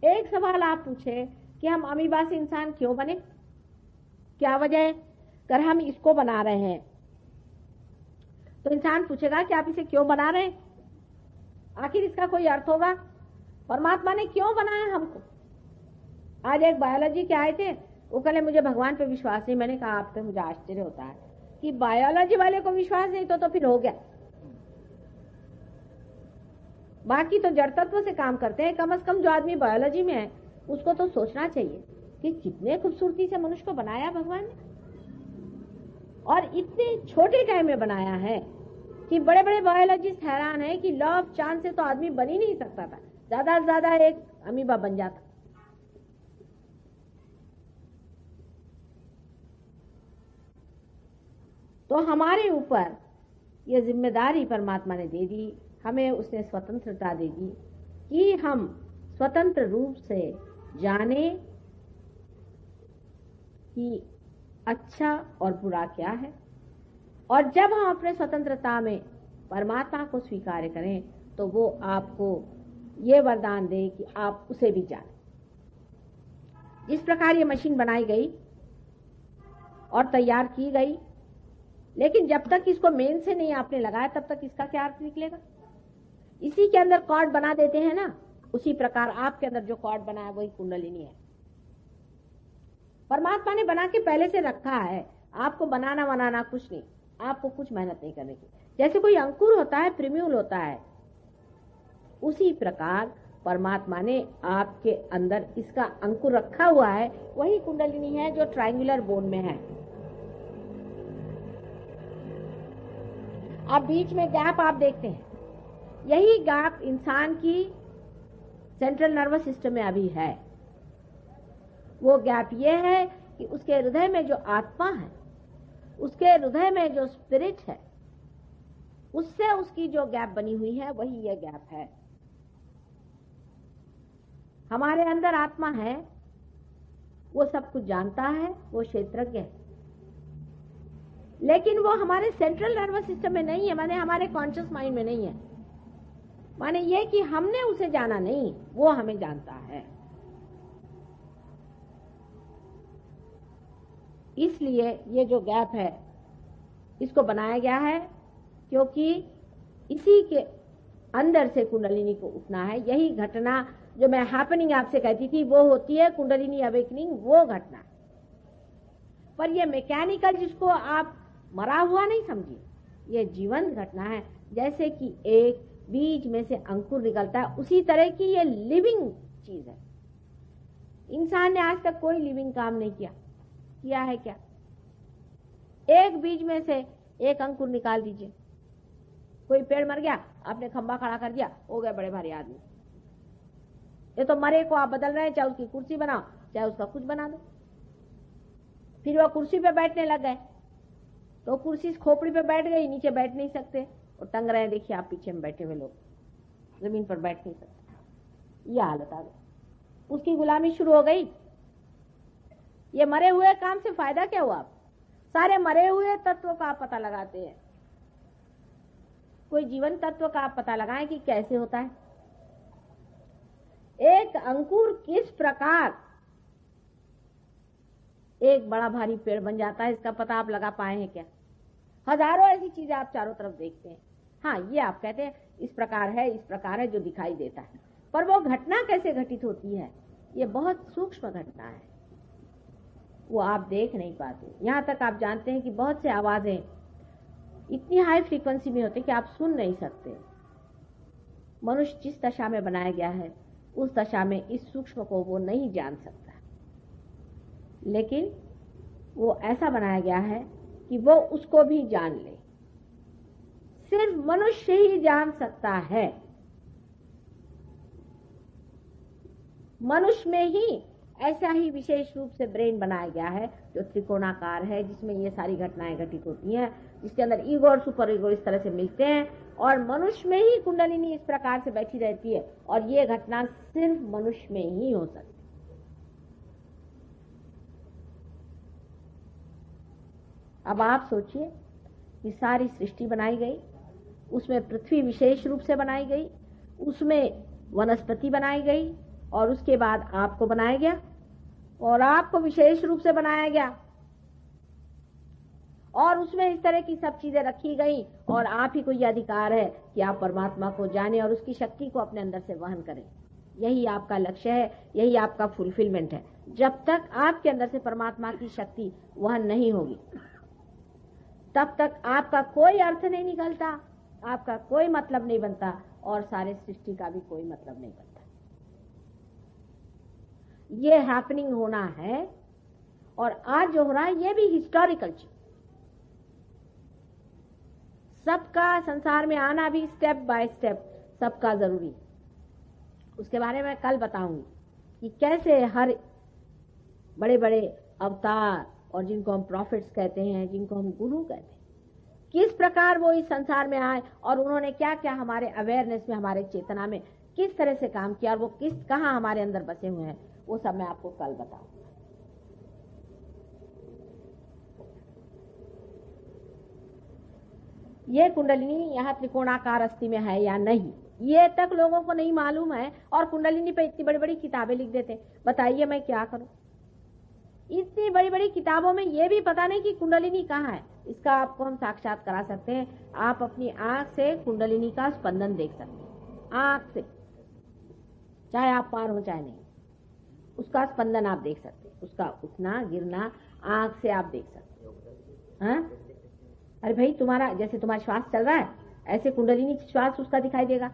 एक सवाल आप पूछे कि हम अमीबा से इंसान क्यों बने, क्या वजह है? अगर हम इसको बना रहे हैं तो इंसान पूछेगा कि आप इसे क्यों बना रहे हैं, आखिर इसका कोई अर्थ होगा। परमात्मा ने क्यों बनाया हमको? आज एक बायोलॉजी के आए थे, वो कहले मुझे भगवान पे विश्वास नहीं। मैंने कहा आप तो, मुझे आश्चर्य होता है कि बायोलॉजी वाले को विश्वास नहीं तो फिर हो गया। बाकी तो जड़ तत्व से काम करते हैं, कम से कम जो आदमी बायोलॉजी में है उसको तो सोचना चाहिए कि कितने खूबसूरती से मनुष्य को बनाया भगवान ने, और इतने छोटे टाइम में बनाया है कि बड़े बड़े बायोलॉजिस्ट हैरान है कि लॉ ऑफ चांस से तो आदमी बन ही नहीं सकता था, ज्यादा से ज्यादा एक अमीबा बन जाता। तो हमारे ऊपर ये जिम्मेदारी परमात्मा ने दे दी, हमें उसने स्वतंत्रता दे दी कि हम स्वतंत्र रूप से जाने कि अच्छा और बुरा क्या है। और जब हम अपने स्वतंत्रता में परमात्मा को स्वीकार करें तो वो आपको ये वरदान दे कि आप उसे भी जानें। जिस प्रकार ये मशीन बनाई गई और तैयार की गई, लेकिन जब तक इसको मेन से नहीं आपने लगाया तब तक इसका क्या अर्थ निकलेगा? इसी के अंदर कॉर्ड बना देते हैं ना, उसी प्रकार आपके अंदर जो कॉर्ड बना है वही कुंडलिनी है। परमात्मा ने बना के पहले से रखा है, आपको बनाना कुछ नहीं, आपको कुछ मेहनत नहीं करने की। जैसे कोई अंकुर होता है, प्रिम्यूल होता है, उसी प्रकार परमात्मा ने आपके अंदर इसका अंकुर रखा हुआ है, वही कुंडलिनी है जो ट्रायंगुलर बोन में है। आप बीच में गैप आप देखते हैं, यही गैप इंसान की सेंट्रल नर्वस सिस्टम में अभी है। वो गैप ये है कि उसके हृदय में जो आत्मा है, उसके हृदय में जो स्पिरिट है, उससे उसकी जो गैप बनी हुई है वही ये गैप है। हमारे अंदर आत्मा है, वो सब कुछ जानता है, वो क्षेत्रज्ञ है, लेकिन वो हमारे सेंट्रल नर्वस सिस्टम में नहीं है, माने हमारे कॉन्शियस माइंड में नहीं है। माने ये कि हमने उसे जाना नहीं, वो हमें जानता है। इसलिए ये जो गैप है इसको बनाया गया है, क्योंकि इसी के अंदर से कुंडलिनी को उठना है। यही घटना जो मैं हैपनिंग आपसे कहती थी वो होती है कुंडलिनी अवेकनिंग, वो घटना। पर ये मैकेनिकल जिसको आप मरा हुआ नहीं समझिए, ये जीवंत घटना है। जैसे कि एक बीज में से अंकुर निकलता है, उसी तरह की ये लिविंग चीज है। इंसान ने आज तक कोई लिविंग काम नहीं किया है क्या? एक बीज में से एक अंकुर निकाल दीजिए, कोई पेड़ मर गया, आपने खंबा खड़ा कर दिया, हो गए बड़े भारी आदमी। ये तो मरे को आप बदल रहे हैं, चाहे उसकी कुर्सी बनाओ, चाहे उसका कुछ बना दो। फिर वो कुर्सी पे बैठने लग गए तो कुर्सी खोपड़ी पे बैठ गई, नीचे बैठ नहीं सकते और टंग रहे हैं। देखिए आप पीछे में बैठे हुए लोग जमीन पर बैठ नहीं सकते, यह हालत आ गई। उसकी गुलामी शुरू हो गई। ये मरे हुए काम से फायदा क्या हुआ? सारे मरे हुए तत्वों का आप पता लगाते हैं, कोई जीवन तत्व का आप पता लगाएं कि कैसे होता है। एक अंकुर किस प्रकार एक बड़ा भारी पेड़ बन जाता है, इसका पता आप लगा पाए हैं क्या? हजारों ऐसी चीजें आप चारों तरफ देखते हैं। हाँ, ये आप कहते हैं इस प्रकार है जो दिखाई देता है, पर वो घटना कैसे घटित होती है, ये बहुत सूक्ष्म घटना है, वो आप देख नहीं पाते। यहां तक आप जानते हैं कि बहुत से आवाजें इतनी हाई फ्रीक्वेंसी में होते कि आप सुन नहीं सकते। मनुष्य जिस दशा में बनाया गया है उस दशा में इस सूक्ष्म को वो नहीं जान सकता, लेकिन वो ऐसा बनाया गया है कि वो उसको भी जान ले। सिर्फ मनुष्य ही जान सकता है। मनुष्य में ही ऐसा ही विशेष रूप से ब्रेन बनाया गया है जो त्रिकोणाकार है, जिसमें ये सारी घटनाएं घटित होती हैं, जिसके अंदर ईगो और सुपर ईगो इस तरह से मिलते हैं, और मनुष्य में ही कुंडलिनी इस प्रकार से बैठी रहती है, और ये घटना सिर्फ मनुष्य में ही हो सकती है। अब आप सोचिए कि सारी सृष्टि बनाई गई, उसमें पृथ्वी विशेष रूप से बनाई गई, उसमें वनस्पति बनाई गई, और उसके बाद आपको बनाया गया, और आपको विशेष रूप से बनाया गया, और उसमें इस तरह की सब चीजें रखी गई, और आप ही को यह अधिकार है कि आप परमात्मा को जाने और उसकी शक्ति को अपने अंदर से वहन करें। यही आपका लक्ष्य है, यही आपका फुलफिलमेंट है। जब तक आपके अंदर से परमात्मा की शक्ति वहन नहीं होगी, तब तक आपका कोई अर्थ नहीं निकलता, आपका कोई मतलब नहीं बनता, और सारे सृष्टि का भी कोई मतलब नहीं बनता। ये हैपनिंग होना है, और आज जो हो रहा है ये भी हिस्टोरिकल चीज। सबका संसार में आना भी स्टेप बाय स्टेप सबका जरूरी। उसके बारे में कल बताऊंगी कि कैसे हर बड़े बड़े अवतार, और जिनको हम प्रॉफिट्स कहते हैं, जिनको हम गुरु कहते हैं, किस प्रकार वो इस संसार में आए, और उन्होंने क्या क्या हमारे अवेयरनेस में, हमारे चेतना में किस तरह से काम किया, और वो कहाँ हमारे अंदर बसे हुए हैं, वो सब मैं आपको कल बताऊंगा। ये कुंडलिनी यहाँ त्रिकोणाकार अस्थि में है या नहीं, ये तक लोगों को नहीं मालूम है, और कुंडलिनी पे इतनी बड़ी बड़ी किताबें लिख देते। बताइए मैं क्या करूं? इतनी बड़ी बड़ी किताबों में ये भी पता नहीं कि कुंडलिनी कहाँ है। इसका आपको हम साक्षात करा सकते हैं। आप अपनी आंख से कुंडलिनी का स्पंदन देख सकते हैं, आंख से, चाहे आप पार हो चाहे नहीं, उसका स्पंदन आप देख सकते हैं, उसका उठना गिरना आंख से आप देख सकते हैं। हाँ? अरे भाई, तुम्हारा जैसे तुम्हारा श्वास चल रहा है, ऐसे कुंडलिनी श्वास उसका दिखाई देगा।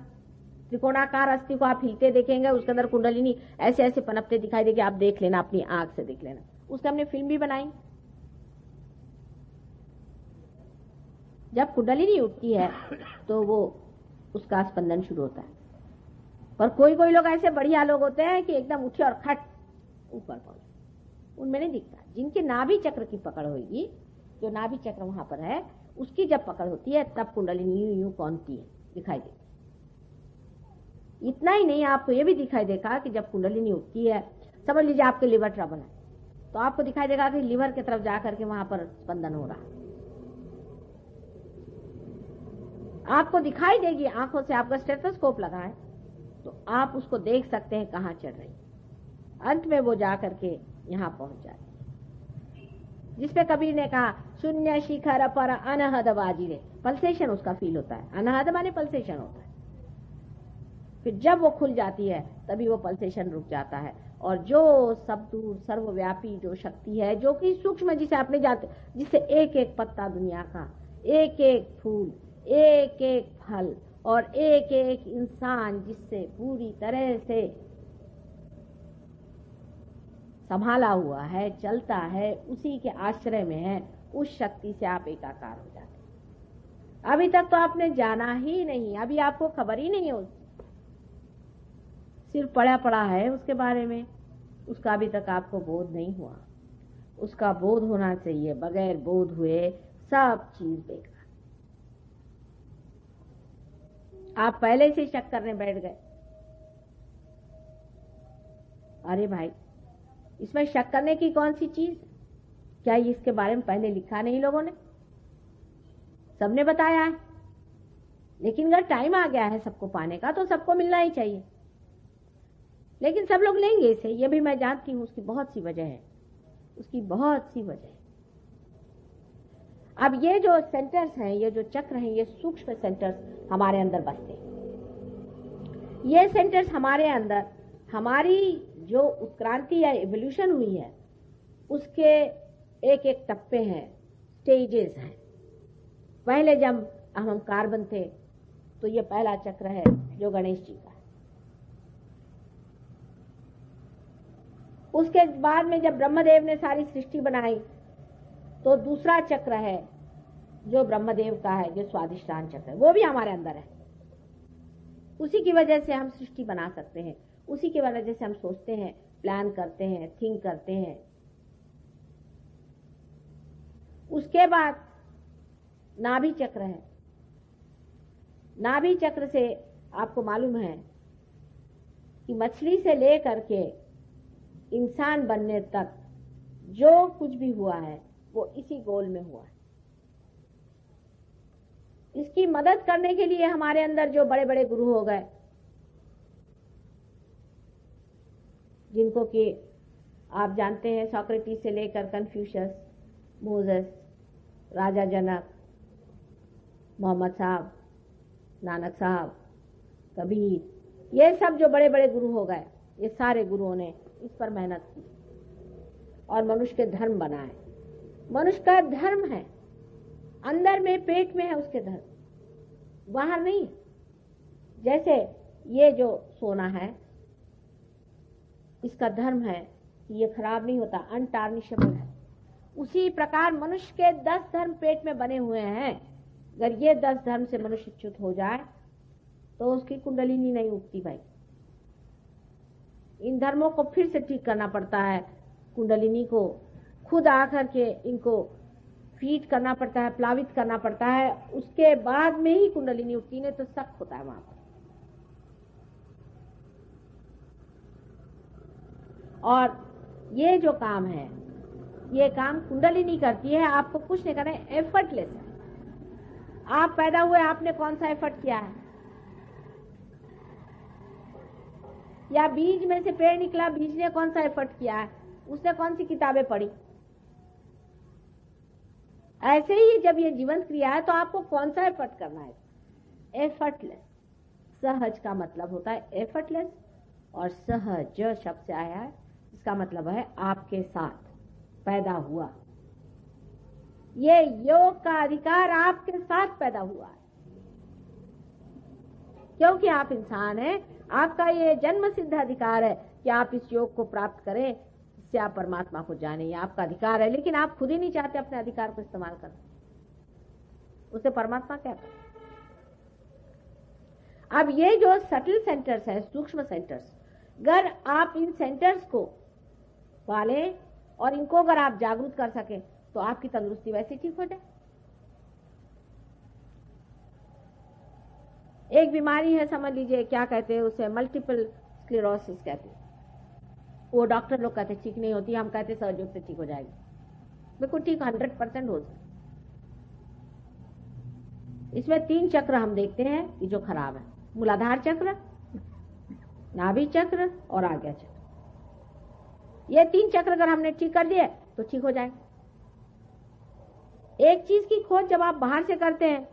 त्रिकोणाकार अस्थि को आप हिलते देखेंगे, उसके अंदर कुंडलिनी ऐसे ऐसे पनपते दिखाई देगी। आप देख लेना, अपनी आंख से देख लेना। उसका हमने फिल्म भी बनाई। जब कुंडलिनी उठती है तो वो उसका स्पंदन शुरू होता है। पर कोई कोई लोग ऐसे बढ़िया लोग होते हैं कि एकदम उठे और खट ऊपर पहुंचे, उनमें नहीं दिखता। जिनके नाभि चक्र की पकड़ होगी, जो नाभि चक्र वहां पर है, उसकी जब पकड़ होती है तब कुंडलिनी यूं यूं कौनती है, दिखाई देती। इतना ही नहीं, आपको ये भी दिखाई देगा कि जब कुंडलिनी उठती है, समझ लीजिए आपके लिवर ट्रबल है, तो आपको दिखाई देगा कि लिवर की तरफ जाकर के वहां पर स्पंदन हो रहा है। आपको दिखाई देगी आंखों से। आपका स्टेथोस्कोप लगा है तो आप उसको देख सकते हैं कहाँ चढ़ रही। अंत में वो जाकर के यहाँ पहुंच जाती। जिसपे कबीर ने कहा, शून्य शिखर पर अनहद बाजिरे, पल्सेशन उसका फील होता है। अनहद माने पल्सेशन होता है। फिर जब वो खुल जाती है तभी वो पल्सेशन रुक जाता है, और जो सब दूर सर्वव्यापी जो शक्ति है, जो कि सूक्ष्म, जिसे आपने जानते, जिससे एक एक पत्ता दुनिया का, एक एक फूल, एक एक फल और एक एक इंसान जिससे पूरी तरह से संभाला हुआ है, चलता है, उसी के आश्रय में है, उस शक्ति से आप एकाकार हो जाते हैं। अभी तक तो आपने जाना ही नहीं, अभी आपको खबर ही नहीं हो, सिर्फ पढ़ा पड़ा है उसके बारे में, उसका अभी तक आपको बोध नहीं हुआ। उसका बोध होना चाहिए। बगैर बोध हुए सब चीज बेकार। आप पहले से शक करने बैठ गए। अरे भाई, इसमें शक करने की कौन सी चीज? क्या इसके बारे में पहले लिखा नहीं लोगों ने? सबने बताया है, लेकिन अगर टाइम आ गया है सबको पाने का तो सबको मिलना ही चाहिए। लेकिन सब लोग लेंगे इसे, ये भी मैं जानती हूँ। उसकी बहुत सी वजह है, उसकी बहुत सी वजह है। अब ये जो सेंटर्स हैं, ये जो चक्र हैं, ये सूक्ष्म सेंटर्स हमारे अंदर बसते हैं। ये सेंटर्स हमारे अंदर, हमारी जो उत्क्रांति या एवोल्यूशन हुई है, उसके एक एक टप्पे हैं, स्टेजेस हैं। पहले जब हम कार्बन थे तो ये पहला चक्र है जो गणेश जी का है। उसके बाद में जब ब्रह्मदेव ने सारी सृष्टि बनाई तो दूसरा चक्र है जो ब्रह्मदेव का है, जो स्वाधिष्ठान चक्र है, वो भी हमारे अंदर है। उसी की वजह से हम सृष्टि बना सकते हैं, उसी की वजह से हम सोचते हैं, प्लान करते हैं, थिंक करते हैं। उसके बाद नाभि चक्र है। नाभि चक्र से आपको मालूम है कि मछली से लेकर के इंसान बनने तक जो कुछ भी हुआ है वो इसी गोल में हुआ है। इसकी मदद करने के लिए हमारे अंदर जो बड़े बड़े गुरु हो गए, जिनको कि आप जानते हैं, सोक्रेटिस से लेकर कन्फ्यूशियस, मोसेस, राजा जनक, मोहम्मद साहब, नानक साहब, कबीर, ये सब जो बड़े बड़े गुरु हो गए, ये सारे गुरुओं ने इस पर मेहनत की और मनुष्य के धर्म बनाए। मनुष्य का धर्म है, अंदर में, पेट में है उसके धर्म, बाहर नहीं। जैसे ये जो सोना है, इसका धर्म है कि ये खराब नहीं होता, अनटार्निशेबल है। उसी प्रकार मनुष्य के 10 धर्म पेट में बने हुए हैं। अगर ये 10 धर्म से मनुष्य च्युत हो जाए तो उसकी कुंडलिनी नहीं उगती भाई। इन धर्मों को फिर से ठीक करना पड़ता है, कुंडलिनी को खुद आकर के इनको फीड करना पड़ता है, प्लावित करना पड़ता है, उसके बाद में ही कुंडलिनी उठती, नहीं तो सख्त होता है वहां पर। और ये जो काम है, ये काम कुंडलिनी करती है, आपको कुछ नहीं करना है, एफर्टलेस है। आप पैदा हुए, आपने कौन सा एफर्ट किया है? या बीज में से पेड़ निकला, बीज ने कौन सा एफर्ट किया है? उसने कौन सी किताबें पढ़ी? ऐसे ही जब ये जीवंत क्रिया है तो आपको कौन सा एफर्ट करना है? एफर्टलेस। सहज का मतलब होता है एफर्टलेस, और सहज शब्द से आया है, इसका मतलब है आपके साथ पैदा हुआ। ये योग का अधिकार आपके साथ पैदा हुआ है, क्योंकि आप इंसान हैं। आपका ये जन्म सिद्ध अधिकार है कि आप इस योग को प्राप्त करें, इससे आप परमात्मा को जाने, ये आपका अधिकार है। लेकिन आप खुद ही नहीं चाहते अपने अधिकार को इस्तेमाल करना, उसे परमात्मा क्या करे? अब ये जो सटल सेंटर्स है, सूक्ष्म सेंटर्स, अगर आप इन सेंटर्स को पालें और इनको अगर आप जागरूक कर सकें तो आपकी तंदुरुस्ती वैसे ठीक हो जाए। एक बीमारी है, समझ लीजिए, क्या कहते हैं उसे, मल्टीपल स्क्लेरोसिस कहते हैं। वो डॉक्टर लोग कहते ठीक नहीं होती, हम कहते सहयोग से ठीक हो जाएगी। बिल्कुल ठीक 100% हो जाए। इसमें 3 चक्र हम देखते हैं कि जो खराब है, मूलाधार चक्र, नाभि चक्र और आज्ञा चक्र। ये 3 चक्र अगर हमने ठीक कर दिए तो ठीक हो जाएगा। एक चीज की खोज जब आप बाहर से करते हैं,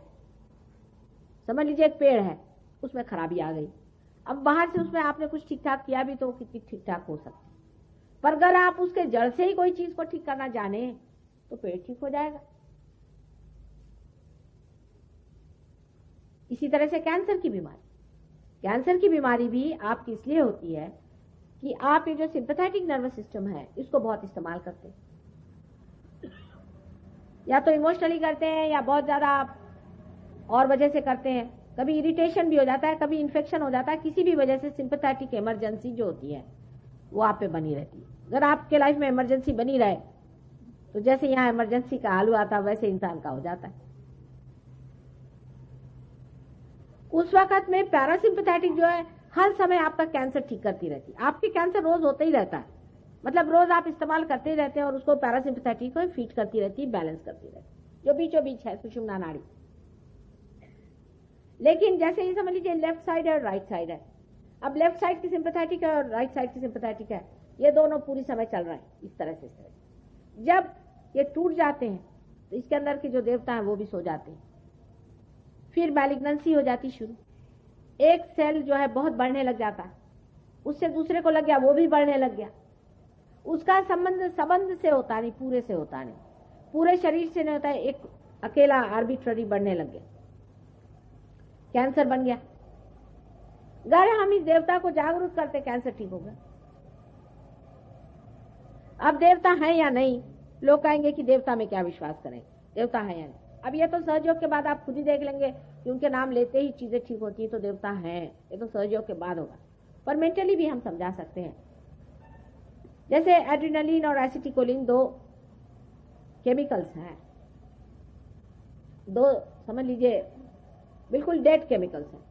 समझ लीजिए एक पेड़ है, उसमें खराबी आ गई, अब बाहर से उसमें आपने कुछ ठीक ठाक किया भी तो कितनी ठीक ठाक हो सकती, पर अगर आप उसके जड़ से ही कोई चीज को ठीक करना जाने तो पेड़ ठीक हो जाएगा। इसी तरह से कैंसर की बीमारी भी आपकी इसलिए होती है कि आप ये जो सिंपैथेटिक नर्वस सिस्टम है इसको बहुत इस्तेमाल करते हैं, या तो इमोशनली करते हैं या बहुत ज्यादा आप और वजह से करते हैं। कभी इरिटेशन भी हो जाता है, कभी इन्फेक्शन हो जाता है, किसी भी वजह से सिंपैथेटिक इमरजेंसी जो होती है वो आप पे बनी रहती है। अगर आपके लाइफ में इमरजेंसी बनी रहे तो जैसे यहाँ इमरजेंसी का आलू आता वैसे इंसान का हो जाता है। उस वक्त में पैरासिम्पैथेटिक जो है हर समय आपका कैंसर ठीक करती रहती है। आपके कैंसर रोज होता ही रहता है, मतलब रोज आप इस्तेमाल करते ही रहते हैं और उसको पैरासिम्पैथेटिक को फीड करती रहती है, बैलेंस करती रहती है, जो बीचों बीच है सुषुम्ना नाड़ी। लेकिन जैसे ये समझ लीजिए लेफ्ट साइड है और राइट साइड है। अब लेफ्ट साइड की सिंपैथेटिक है और राइट साइड की सिंपैथेटिक है, ये दोनों पूरी समय चल रहे हैं इस तरह से। जब ये टूट जाते हैं तो इसके अंदर के जो देवता हैं वो भी सो जाते हैं, फिर मैलिग्नेंसी हो जाती शुरू। एक सेल जो है बहुत बढ़ने लग जाता है, उससे दूसरे को लग गया, वो भी बढ़ने लग गया। उसका संबंध से होता नहीं, पूरे से होता नहीं, पूरे शरीर से नहीं होता है, एक अकेला आर्बिट्ररी बढ़ने लग गया, कैंसर बन गया। अगर हम इस देवता को जागरूक करते कैंसर ठीक हो गया। अब देवता हैं या नहीं, लोग कहेंगे कि देवता में क्या विश्वास करें, देवता है या नहीं। अब ये तो सहयोग के बाद आप खुद ही देख लेंगे कि उनके नाम लेते ही चीजें ठीक होती है, तो देवता हैं, ये तो सहयोग के बाद होगा। पर मेंटली भी हम समझा सकते हैं। जैसे एड्रेनलिन और एसिटिकोलिन 2 केमिकल्स हैं, 2 समझ लीजिए बिल्कुल डेड केमिकल्स हैं,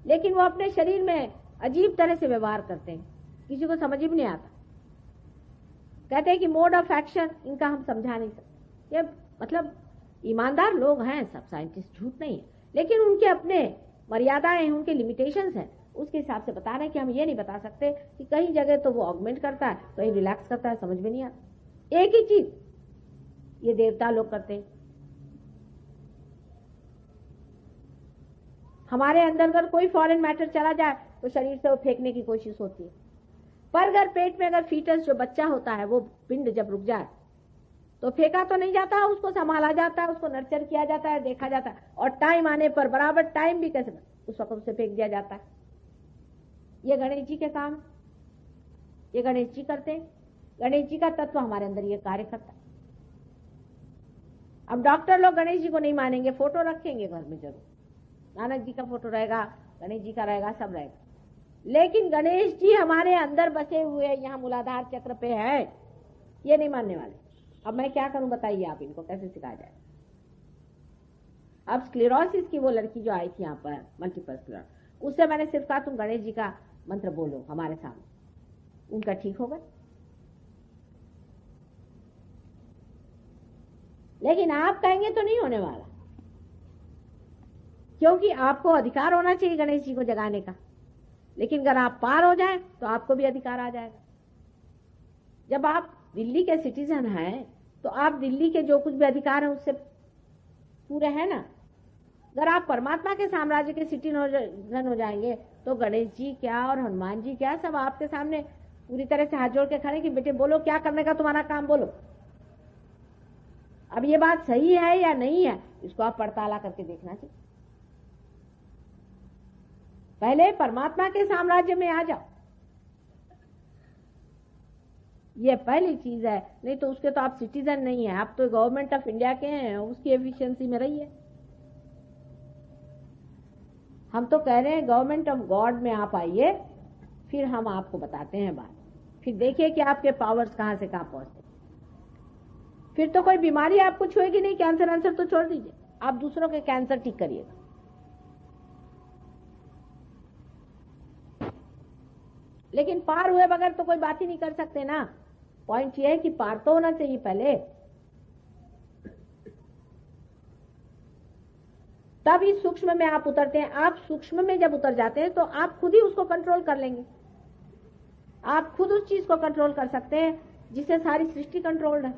लेकिन वो अपने शरीर में अजीब तरह से व्यवहार करते हैं, किसी को समझ ही नहीं आता। कहते हैं कि मोड ऑफ एक्शन इनका हम समझा नहीं सकते। ये मतलब ईमानदार लोग हैं सब, साइंटिस्ट झूठ नहीं है, लेकिन उनके अपने मर्यादाएं हैं, उनके लिमिटेशंस हैं, उसके हिसाब से बता रहे हैं कि हम ये नहीं बता सकते कि कहीं जगह तो वो ऑगमेंट करता है, कहीं रिलैक्स करता है, समझ में नहीं आता। एक ही चीज ये देवता लोग करते हैं। हमारे अंदर अगर कोई फॉरेन मैटर चला जाए तो शरीर से वो फेंकने की कोशिश होती है, पर अगर पेट में अगर फीटस जो बच्चा होता है वो पिंड जब रुक जाए तो फेंका तो नहीं जाता, उसको संभाला जाता है, उसको नर्चर किया जाता है, देखा जाता है, और टाइम आने पर बराबर टाइम भी कैसे उस वक्त उसे फेंक दिया जाता है। ये गणेश जी के काम, ये गणेश जी करते हैं। गणेश जी का तत्व हमारे अंदर ये कार्य करता है। अब डॉक्टर लोग गणेश जी को नहीं मानेंगे, फोटो रखेंगे घर में जरूर, नानक जी का फोटो रहेगा, गणेश जी का रहेगा, सब रहेगा, लेकिन गणेश जी हमारे अंदर बसे हुए यहाँ मूलाधार चक्र पे है, ये नहीं मानने वाले। अब मैं क्या करूं बताइए, आप इनको कैसे सिखाया जाए। अब स्क्लेरोसिस की वो लड़की जो आई थी यहाँ पर, मल्टीपल स्क्लेरोसिस, उससे मैंने सिर्फ कहा तुम गणेश जी का मंत्र बोलो हमारे सामने, उनका ठीक होगा। लेकिन आप कहेंगे तो नहीं होने वाला, क्योंकि आपको अधिकार होना चाहिए गणेश जी को जगाने का, लेकिन अगर आप पार हो जाए तो आपको भी अधिकार आ जाएगा। जब आप दिल्ली के सिटीजन हैं तो आप दिल्ली के जो कुछ भी अधिकार है उससे पूरे हैं ना। अगर आप परमात्मा के साम्राज्य के सिटीजन हो जाएंगे तो गणेश जी क्या और हनुमान जी क्या, सब आपके सामने पूरी तरह से हाथ जोड़ के खड़े कि बेटे बोलो क्या करने का तुम्हारा काम, बोलो। अब ये बात सही है या नहीं है, इसको आप पड़ताला करके देखना चाहिए। पहले परमात्मा के साम्राज्य में आ जाओ, ये पहली चीज है। नहीं तो उसके तो आप सिटीजन नहीं है, आप तो गवर्नमेंट ऑफ इंडिया के हैं, उसकी एफिशिएंसी में रहिए। हम तो कह रहे हैं गवर्नमेंट ऑफ गॉड में आप आइए, फिर हम आपको बताते हैं बात, फिर देखिए कि आपके पावर्स कहां से कहां पहुंचते। फिर तो कोई बीमारी आपको छुएगी नहीं, कैंसर आंसर तो छोड़ दीजिए, आप दूसरों के कैंसर ठीक करिएगा। लेकिन पार हुए बगैर तो कोई बात ही नहीं कर सकते ना। पॉइंट ये है कि पार तो होना चाहिए पहले, तब इस सूक्ष्म में आप उतरते हैं। आप सूक्ष्म में जब उतर जाते हैं तो आप खुद ही उसको कंट्रोल कर लेंगे। आप खुद उस चीज को कंट्रोल कर सकते हैं जिससे सारी सृष्टि कंट्रोल्ड है,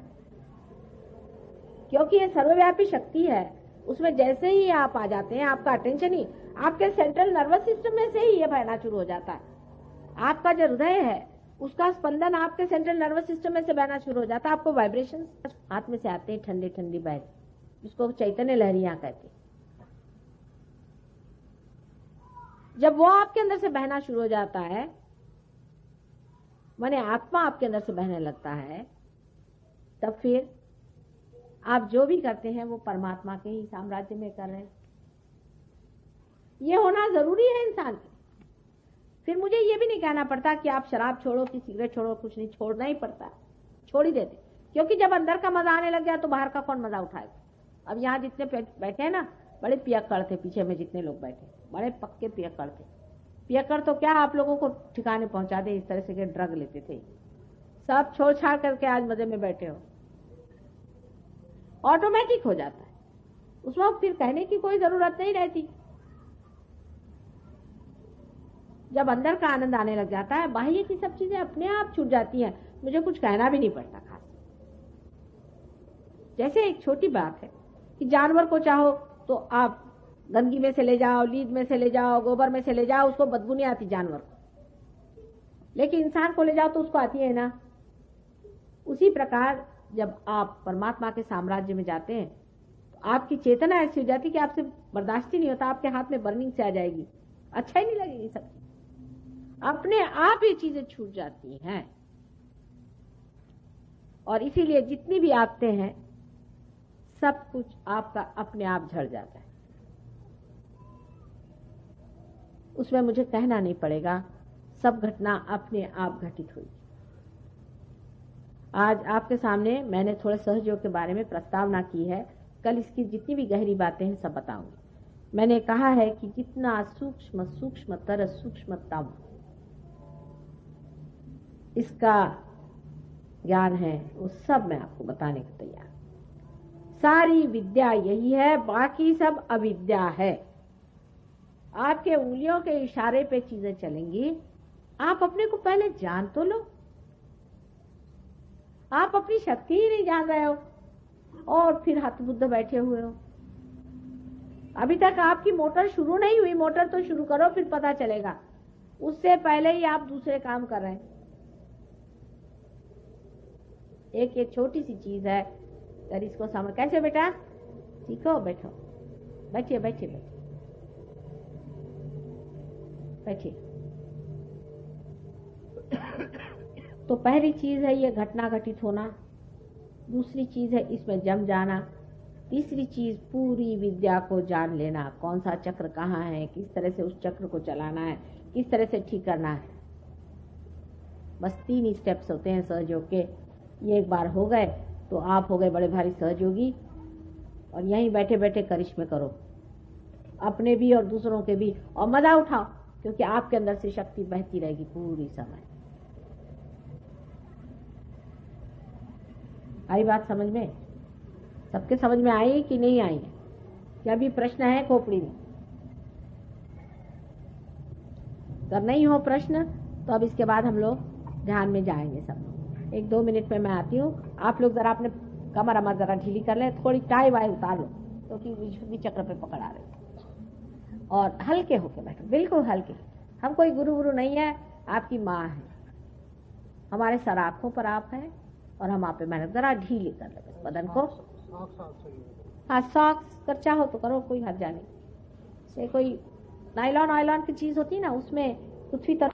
क्योंकि ये सर्वव्यापी शक्ति है। उसमें जैसे ही आप आ जाते हैं, आपका अटेंशन ही आपके सेंट्रल नर्वस सिस्टम में से ही ये बहना शुरू हो जाता है। आपका जो हृदय है उसका स्पंदन आपके सेंट्रल नर्वस सिस्टम में से बहना शुरू हो जाता है। आपको वाइब्रेशन हाथ में से आते हैं, ठंडी ठंडी बह, जिसको चैतन्य लहरियां कहते हैं। जब वो आपके अंदर से बहना शुरू हो जाता है, माने आत्मा आपके अंदर से बहने लगता है, तब फिर आप जो भी करते हैं वो परमात्मा के ही साम्राज्य में कर रहे हैं। ये होना जरूरी है इंसान के। फिर मुझे ये भी नहीं कहना पड़ता कि आप शराब छोड़ो कि सिगरेट छोड़ो, कुछ नहीं, छोड़ना ही पड़ता, छोड़ ही देते, क्योंकि जब अंदर का मजा आने लग गया तो बाहर का कौन मजा उठाएगा। अब यहाँ जितने बैठे हैं ना, बड़े पियक्कड़ थे, पीछे में जितने लोग बैठे बड़े पक्के पियक्कड़ थे। पियक्कड़ तो क्या आप लोगों को ठिकाने पहुंचा दे, इस तरह से के ड्रग लेते थे, सब छोड़ छाड़ करके आज मजे में बैठे हो। ऑटोमेटिक हो जाता है, उसमें फिर कहने की कोई जरूरत नहीं रहती। जब अंदर का आनंद आने लग जाता है, बाह्य की सब चीजें अपने आप छूट जाती हैं, मुझे कुछ कहना भी नहीं पड़ता खास। जैसे एक छोटी बात है कि जानवर को चाहो तो आप गंदगी में से ले जाओ, लीद में से ले जाओ, गोबर में से ले जाओ, उसको बदबू नहीं आती जानवर को, लेकिन इंसान को ले जाओ तो उसको आती है ना। उसी प्रकार जब आप परमात्मा के साम्राज्य में जाते हैं तो आपकी चेतना ऐसी हो जाती है कि आपसे बर्दाश्त ही नहीं होता, आपके हाथ में बर्निंग से आ जाएगी, अच्छा ही नहीं लगेगी, सब अपने आप ये चीजें छूट जाती हैं। और इसीलिए जितनी भी आफतें हैं सब कुछ आपका अपने आप झड़ जाता है। उसमें मुझे कहना नहीं पड़ेगा, सब घटना अपने आप घटित हुई। आज आपके सामने मैंने थोड़े सहयोग के बारे में प्रस्तावना की है, कल इसकी जितनी भी गहरी बातें हैं सब बताऊंगी। मैंने कहा है कि जितना सूक्ष्म सूक्ष्मतर सूक्ष्मतम इसका ज्ञान है वो सब मैं आपको बताने को तैयार। सारी विद्या यही है, बाकी सब अविद्या है। आपके उंगलियों के इशारे पे चीजें चलेंगी। आप अपने को पहले जान तो लो। आप अपनी शक्ति ही नहीं जान रहे हो और फिर हतबुद्ध बैठे हुए हो। अभी तक आपकी मोटर शुरू नहीं हुई, मोटर तो शुरू करो फिर पता चलेगा। उससे पहले ही आप दूसरे काम कर रहे हैं। एक ये छोटी सी चीज है, अगर इसको समझ। कैसे बेटा? सीखो, बैठो, बैठिए बैठिए बैठिए बैठिए। तो पहली चीज है ये घटना घटित होना, दूसरी चीज है इसमें जम जाना, तीसरी चीज पूरी विद्या को जान लेना, कौन सा चक्र कहाँ है, किस तरह से उस चक्र को चलाना है, किस तरह से ठीक करना है। बस 3 स्टेप्स होते हैं सहयोग के। ये एक बार हो गए तो आप हो गए बड़े भारी सहयोगी, और यहीं बैठे बैठे करिश्मे करो, अपने भी और दूसरों के भी, और मजा उठाओ, क्योंकि आपके अंदर से शक्ति बहती रहेगी पूरी समय। आई बात समझ में? सबके समझ में आई कि नहीं आई? क्या भी प्रश्न है खोपड़ी में? अगर नहीं हो प्रश्न तो अब इसके बाद हम लोग ध्यान में जाएंगे सब। 1-2 मिनट में मैं आती हूँ। आप लोग जरा अपने कमर अमर जरा ढीली कर ले, थोड़ी टाई वाई उतार लो, क्योंकि विशुद्धि चक्र पे पकड़ आ रही। और हल्के होके बैठो, बिल्कुल हल्के। हम कोई गुरु गुरु नहीं है, आपकी माँ है, हमारे सर आंखों पर आप हैं और हम आप पे मेहनत। जरा ढीली कर ले बदन को। हाँ, सॉक्स कर चाहो तो करो, कोई हर्जा नहीं। से कोई नायलॉन की चीज होती है ना, उसमें कुछ भी तरह